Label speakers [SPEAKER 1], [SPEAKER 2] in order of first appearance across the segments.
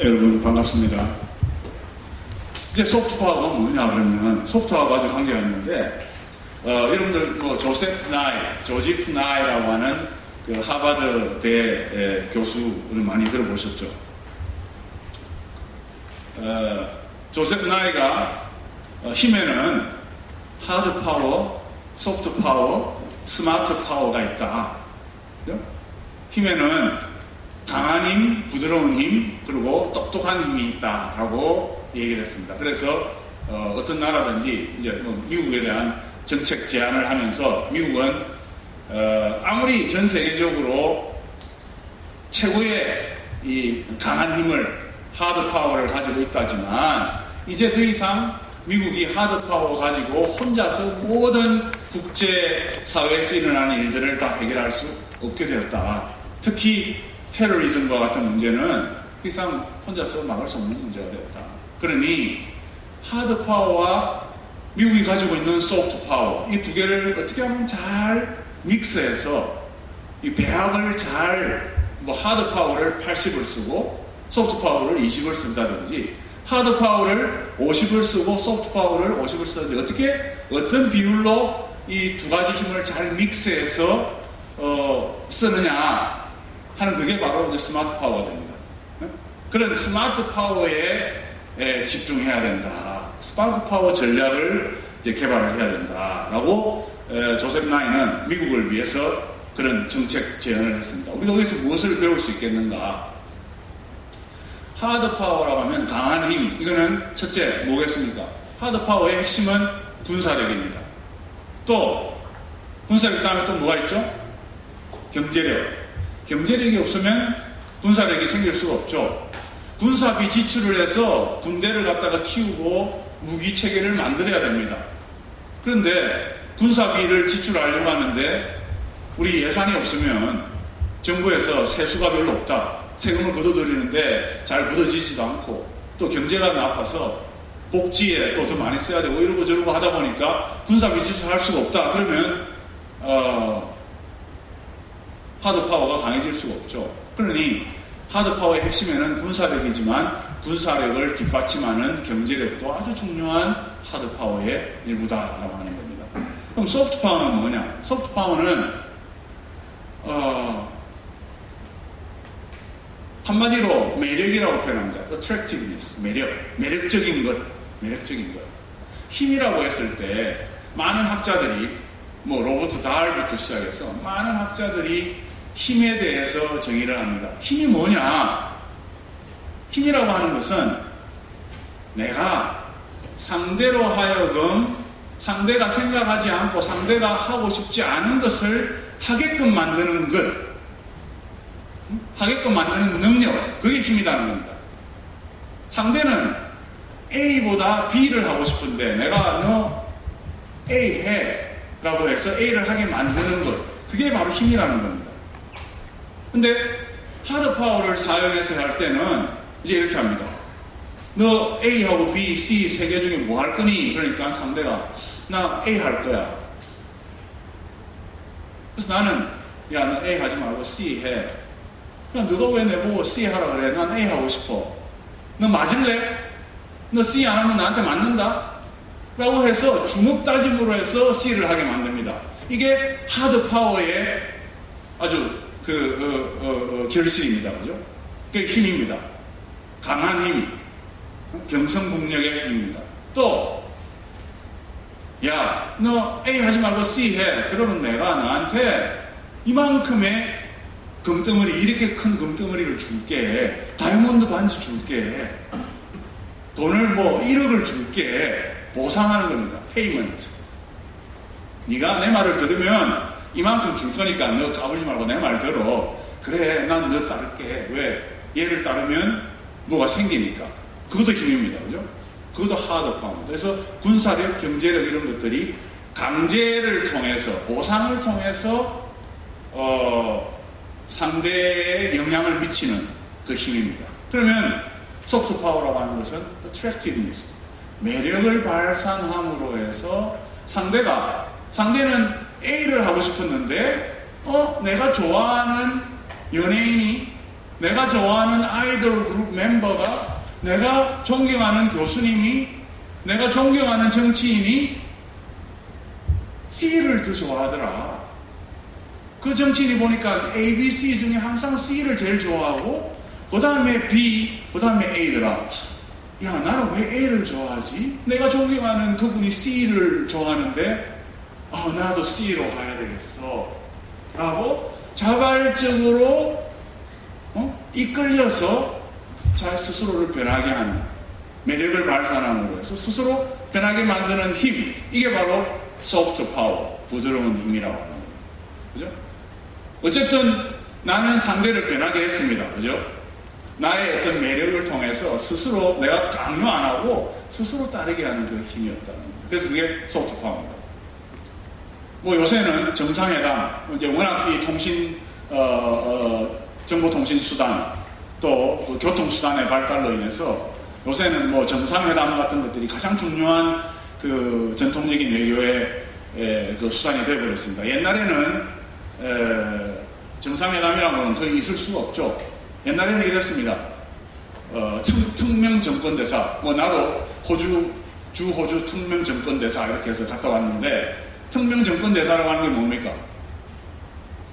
[SPEAKER 1] 여러분 반갑습니다. 이제 소프트 파워가 뭐냐 그러면 소프트 파워가 아주 관계가 있는데 여러분들 뭐 조지프 나이라고 하는 그 하버드 대 교수를 많이 들어보셨죠? 조지프 나이가 힘에는 하드 파워, 소프트 파워, 스마트 파워가 있다. 그죠? 힘에는 강한 힘, 부드러운 힘, 그리고 똑똑한 힘이 있다라고 얘기를 했습니다. 그래서 어떤 나라든지 이제 뭐 미국에 대한 정책 제안을 하면서 미국은 아무리 전 세계적으로 최고의 이 강한 힘을 하드 파워를 가지고 있다지만 이제 더 이상 미국이 하드 파워 가지고 혼자서 모든 국제 사회에서 일어나는 일들을 다 해결할 수 없게 되었다. 특히 테러리즘과 같은 문제는 더 이상 혼자서 막을 수 없는 문제가 되었다. 그러니 하드 파워와 미국이 가지고 있는 소프트 파워 이 두 개를 어떻게 하면 잘 믹스해서 이 배합을 잘 뭐 하드 파워를 80을 쓰고 소프트 파워를 20을 쓴다든지 하드 파워를 50을 쓰고 소프트 파워를 50을 쓰든지 어떤 비율로 이 두 가지 힘을 잘 믹스해서 쓰느냐 하는 그게 바로 이제 스마트 파워가 됩니다. 그런 스마트 파워에 집중해야 된다. 스마트 파워 전략을 이제 개발을 해야 된다라고 조셉 나이는 미국을 위해서 그런 정책 제안을 했습니다. 우리가 여기서 무엇을 배울 수 있겠는가? 하드 파워라고 하면 강한 힘. 이거는 첫째 뭐겠습니까? 하드 파워의 핵심은 군사력입니다. 또 군사력 다음에 또 뭐가 있죠? 경제력. 경제력이 없으면 군사력이 생길 수가 없죠. 군사비 지출을 해서 군대를 갖다가 키우고 무기 체계를 만들어야 됩니다. 그런데 군사비를 지출하려고 하는데 우리 예산이 없으면 정부에서 세수가 별로 없다. 세금을 걷어들이는데 잘 걷어지지도 않고 또 경제가 나빠서 복지에 또 더 많이 써야 되고 이러고 저러고 하다 보니까 군사비 지출할 수가 없다. 그러면 하드 파워가 강해질 수가 없죠. 그러니 하드 파워의 핵심에는 군사력이지만 군사력을 뒷받침하는 경제력도 아주 중요한 하드 파워의 일부다라고 하는 겁니다. 그럼 소프트 파워는 뭐냐? 소프트 파워는 한마디로 매력이라고 표현합니다. attractiveness, 매력적인 것. 힘이라고 했을 때 많은 학자들이 뭐 로버트 다알부터 시작해서 많은 학자들이 힘에 대해서 정의를 합니다. 힘이 뭐냐? 힘이라고 하는 것은 내가 상대로 하여금 상대가 생각하지 않고 상대가 하고 싶지 않은 것을 하게끔 만드는 것, 하게끔 만드는 능력, 그게 힘이라는 겁니다. 상대는 A보다 B를 하고 싶은데 내가 너 A 해 라고 해서 A를 하게 만드는 것, 그게 바로 힘이라는 겁니다. 근데 하드 파워를 사용해서 할 때는 이제 이렇게 합니다. 너 A하고 B, C 세 개 중에 뭐 할 거니? 그러니까 상대가 나 A 할 거야. 그래서 나는 야, 너 A 하지 말고 C 해. 그냥 너가 왜 내보고 C 하라 그래? 난 A 하고 싶어. 너 맞을래? 너 C 안 하면 나한테 맞는다? 라고 해서 주먹 다짐으로 해서 C를 하게 만듭니다. 이게 하드 파워의 아주 결실입니다. 그죠? 그게 힘입니다. 강한 힘, 경성국력의 힘입니다. 또, 야, 너 A 하지 말고 C 해. 그러면 내가 너한테 이만큼의 금덩어리, 이렇게 큰 금덩어리를 줄게. 다이아몬드 반지 줄게. 돈을 뭐 1억을 줄게. 보상하는 겁니다. 페이먼트. 네가 내 말을 들으면 이만큼 줄 거니까 너 까불지 말고 내 말 들어. 그래, 난 너 따를게. 왜? 얘를 따르면 뭐가 생기니까. 그것도 힘입니다. 그죠? 그것도 하드 파워입니다. 그래서 군사력, 경제력 이런 것들이 강제를 통해서, 보상을 통해서 상대에 영향을 미치는 그 힘입니다. 그러면 소프트 파워라고 하는 것은 attractiveness, 매력을 발산함으로 해서 상대는 A를 하고 싶었는데 내가 좋아하는 연예인이 내가 좋아하는 아이돌 그룹 멤버가, 내가 존경하는 교수님이, 내가 존경하는 정치인이 C를 더 좋아하더라. 그 정치인이 보니까 A, B, C 중에 항상 C를 제일 좋아하고 그 다음에 B, 그 다음에 A더라. 야, 나는 왜 A를 좋아하지? 내가 존경하는 그분이 C를 좋아하는데 나도 C로 가야 되겠어 라고 자발적으로 이끌려서 자기 스스로를 변하게 하는, 매력을 발산함으로 해서 스스로 변하게 만드는 힘, 이게 바로 소프트 파워, 부드러운 힘이라고 하는 거예요. 그죠? 어쨌든 나는 상대를 변하게 했습니다. 그죠? 나의 어떤 매력을 통해서 스스로 내가 강요 안 하고 스스로 따르게 하는 그 힘이었다는 거예요. 그래서 그게 소프트 파워입니다. 뭐 요새는 정상회담, 이제 워낙 이 정보통신수단, 또 그 교통수단의 발달로 인해서 요새는 뭐 정상회담 같은 것들이 가장 중요한 그 전통적인 외교의 그 수단이 되어버렸습니다. 옛날에는 정상회담이라는 건 거의 있을 수가 없죠. 옛날에는 이랬습니다. 특명 정권대사, 뭐 나도 호주 특명 정권대사 이렇게 해서 갔다 왔는데, 특명 정권대사라고 하는 게 뭡니까?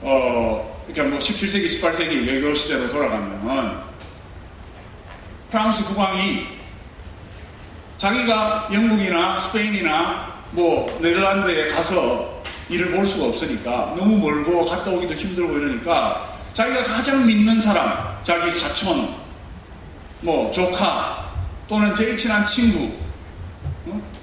[SPEAKER 1] 그러니까 뭐 17세기, 18세기 외교 시대로 돌아가면 프랑스 국왕이 자기가 영국이나 스페인이나 뭐 네덜란드에 가서 일을 볼 수가 없으니까, 너무 멀고 갔다 오기도 힘들고 이러니까 자기가 가장 믿는 사람, 자기 사촌, 뭐 조카, 또는 제일 친한 친구,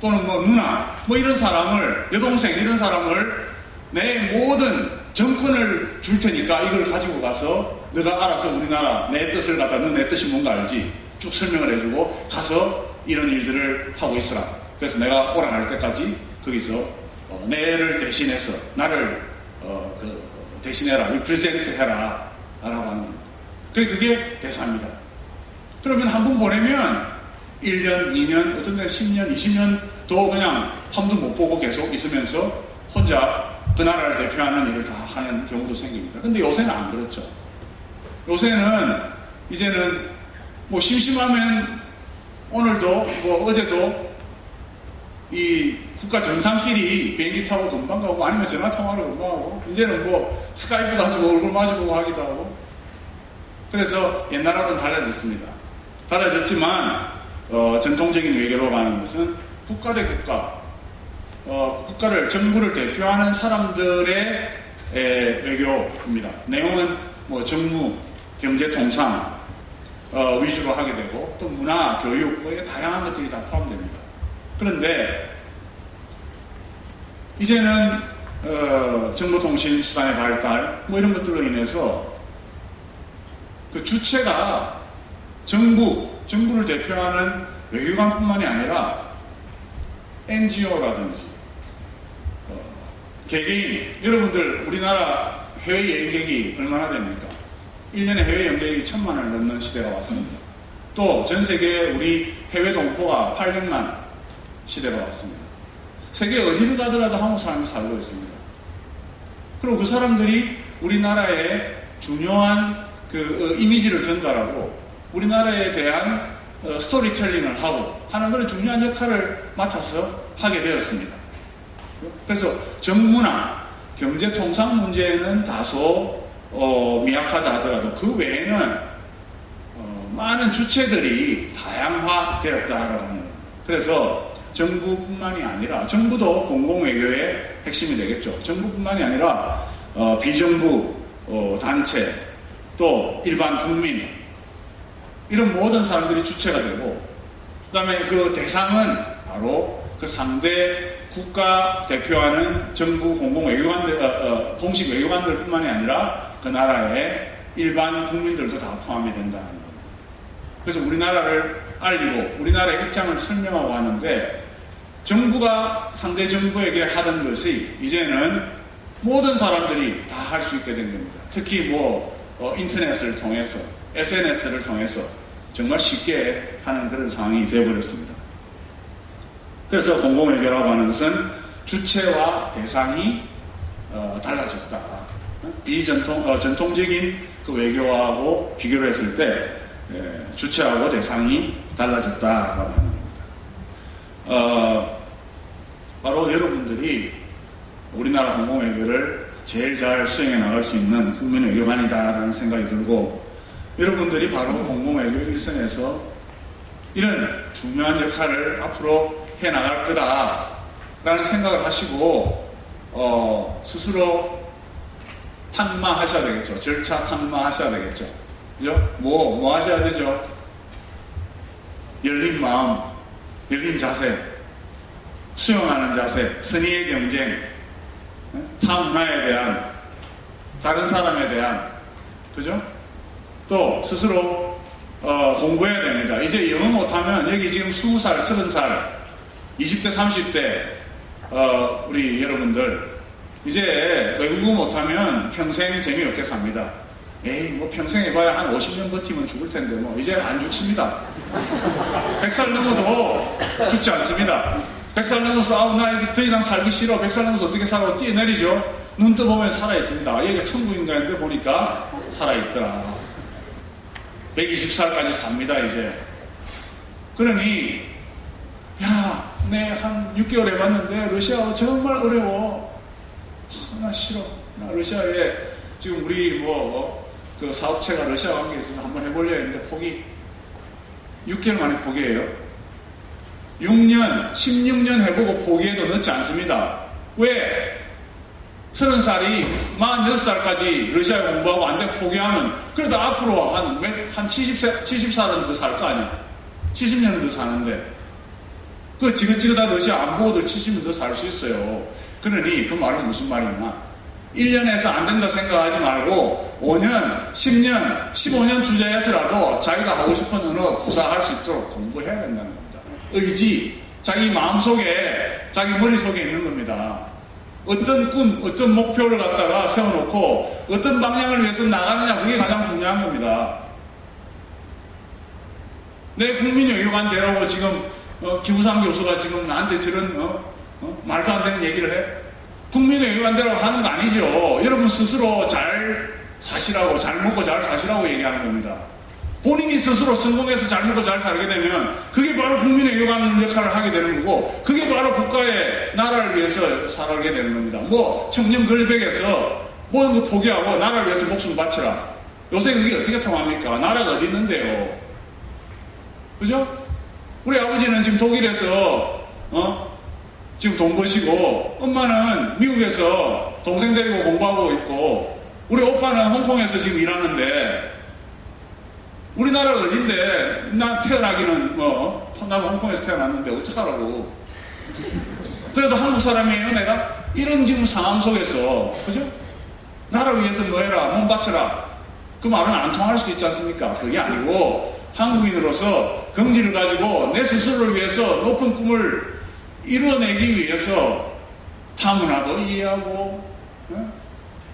[SPEAKER 1] 또는 뭐 누나, 뭐 이런 사람을, 여동생 이런 사람을 내 모든 정권을 줄 테니까 이걸 가지고 가서 너가 알아서 우리나라 내 뜻을 갖다, 너 내 뜻이 뭔가 알지? 쭉 설명을 해주고 가서 이런 일들을 하고 있으라. 그래서 내가 오라 할 때까지 거기서 내를 대신해서 나를 대신해라, 리프레젠트 해라 라고 하는 겁니다. 그게 대사입니다. 그러면 한 번 보내면 1년, 2년, 어떤 데는 10년, 20년도 그냥 한 번도 못 보고 계속 있으면서 혼자 그 나라를 대표하는 일을 다 하는 경우도 생깁니다. 근데 요새는 안 그렇죠. 요새는 이제는 뭐 심심하면 오늘도 뭐 어제도 이 국가 정상끼리 비행기 타고 금방 가고, 아니면 전화 통화로 금방 하고, 이제는 뭐 스카이프 가지고 얼굴 마주보고 하기도 하고. 그래서 옛날하고는 달라졌습니다. 달라졌지만 전통적인 외교로 가는 것은 국가 대 국가, 국가를, 정부를 대표하는 사람들의 외교입니다. 내용은 뭐 정무, 경제, 통상 위주로 하게 되고, 또 문화, 교육, 뭐 다양한 것들이 다 포함됩니다. 그런데 이제는 정보통신 수단의 발달, 뭐 이런 것들로 인해서 그 주체가 정부를 대표하는 외교관뿐만이 아니라 NGO라든지 개개인, 여러분들 우리나라 해외 여행객이 얼마나 됩니까? 1년에 해외 여행객이 1000만을 넘는 시대가 왔습니다. 또 전 세계 우리 해외 동포가 800만 시대가 왔습니다. 세계 어디를 가더라도 한국 사람이 살고 있습니다. 그리고 그 사람들이 우리나라의 중요한 그 이미지를 전달하고 우리나라에 대한 스토리텔링을 하고 하는 그런 중요한 역할을 맡아서 하게 되었습니다. 그래서 정무나 경제 통상 문제는 다소 미약하다 하더라도 그 외에는 많은 주체들이 다양화되었다라고 합니다. 그래서 정부뿐만이 아니라, 정부도 공공외교의 핵심이 되겠죠. 정부뿐만이 아니라 비정부 단체, 또 일반 국민, 이런 모든 사람들이 주체가 되고, 그 다음에 그 대상은 바로 그 상대 국가 대표하는 정부 공공외교관들, 공식 외교관들 뿐만이 아니라 그 나라의 일반 국민들도 다 포함이 된다는 겁니다. 그래서 우리나라를 알리고 우리나라의 입장을 설명하고 하는데, 정부가 상대 정부에게 하던 것이 이제는 모든 사람들이 다 할 수 있게 된 겁니다. 특히 인터넷을 통해서, SNS를 통해서 정말 쉽게 하는 그런 상황이 되어버렸습니다. 그래서 공공외교라고 하는 것은 주체와 대상이 달라졌다. 전통적인 그 외교하고 비교를 했을 때 주체하고 대상이 달라졌다라고 하는 겁니다. 바로 여러분들이 우리나라 공공외교를 제일 잘 수행해 나갈 수 있는 국민외교관이다라는 생각이 들고, 여러분들이 바로 공공외교 일선에서 이런 중요한 역할을 앞으로 해 나갈 거다라는 생각을 하시고 스스로 탁마하셔야 되겠죠. 절차 탁마하셔야 되겠죠. 그죠? 뭐 하셔야 되죠? 열린 마음, 열린 자세, 수용하는 자세, 선의의 경쟁, 타 문화에 대한, 다른 사람에 대한, 그죠? 또 스스로 공부해야 됩니다. 이제 영어 못하면 여기 지금 20살, 30살, 20대, 30대 우리 여러분들 이제 외국어 못하면 평생 재미없게 삽니다. 에이 뭐 평생 해봐야 한 50년 버티면 죽을 텐데 뭐 이제 안 죽습니다. 100살 넘어도 죽지 않습니다. 100살 넘어서 나 더 이상 살기 싫어. 100살 넘어서 어떻게 살아? 뛰어내리죠. 눈 떠보면 살아있습니다. 얘가 천국인가인데 보니까 살아있더라. 120살까지 삽니다 이제. 그러니 야, 내 한 6개월 해봤는데 러시아어 정말 어려워. 나 싫어. 나 러시아에 지금 우리 그 사업체가 러시아 관계에 있어서 한번 해보려 했는데 포기. 6개월 만에 포기해요. 6년, 16년 해보고 포기해도 늦지 않습니다. 왜? 30살이 46살까지 러시아에 공부하고 안 되고 포기하면 그래도 앞으로 한 70살은 더 살 거 아니야. 70년은 더 사는데 그 지긋지긋한 러시아 안 보고도 70년 더 살 수 있어요. 그러니 그 말은 무슨 말이냐. 1년에서 안 된다 생각하지 말고 5년, 10년, 15년 투자해서라도 자기가 하고 싶은 언어 구사할 수 있도록 공부해야 된다는 겁니다. 의지, 자기 마음속에, 자기 머릿속에 있는 겁니다. 어떤 꿈, 어떤 목표를 갖다가 세워놓고 어떤 방향을 위해서 나가느냐, 그게 가장 중요한 겁니다. 내 국민외교관 되라고 지금 김우상 교수가 지금 나한테 저런 말도 안 되는 얘기를 해? 국민외교관 되라고 하는 거 아니죠. 여러분 스스로 잘 사시라고, 잘 먹고 잘 사시라고 얘기하는 겁니다. 본인이 스스로 성공해서 잘 먹고 잘 살게 되면 그게 바로 국민외교관 역할을 하게 되는 거고, 그게 바로 국가의 나라를 위해서 살아가게 되는 겁니다. 뭐 청년 걸백에서 모든 거 포기하고 나라를 위해서 목숨 바치라. 요새 그게 어떻게 통합니까? 나라가 어디 있는데요. 그죠? 우리 아버지는 지금 독일에서 지금 돈 버시고, 엄마는 미국에서 동생 데리고 공부하고 있고, 우리 오빠는 홍콩에서 지금 일하는데, 우리나라가 어딘데, 나 태어나기는 나도 홍콩에서 태어났는데 어떡하라고. 그래도 한국 사람이에요 내가? 이런 지금 상황 속에서, 그죠? 나라를 위해서 뭐 해라, 몸 바쳐라, 그 말은 안 통할 수도 있지 않습니까? 그게 아니고 한국인으로서 긍지를 가지고 내 스스로를 위해서 높은 꿈을 이루어내기 위해서 타문화도 이해하고,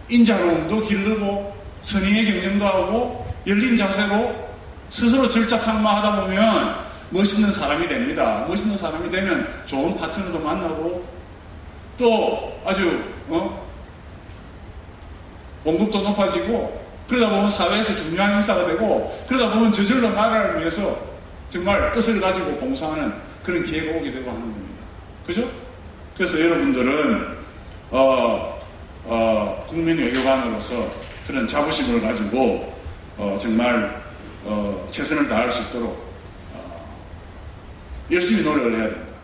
[SPEAKER 1] 인자로움도 기르고, 선의의 경쟁도 하고, 열린 자세로 스스로 절차탕마하다 보면 멋있는 사람이 됩니다. 멋있는 사람이 되면 좋은 파트너도 만나고, 또 아주 봉급도 높아지고, 그러다 보면 사회에서 중요한 인사가 되고, 그러다 보면 저절로 나라를 위해서 정말 뜻을 가지고 봉사하는 그런 기회가 오게 되고 하는 겁니다. 그죠? 그래서 여러분들은 국민 외교관으로서 그런 자부심을 가지고 정말 최선을 다할 수 있도록 열심히 노력을 해야 됩니다.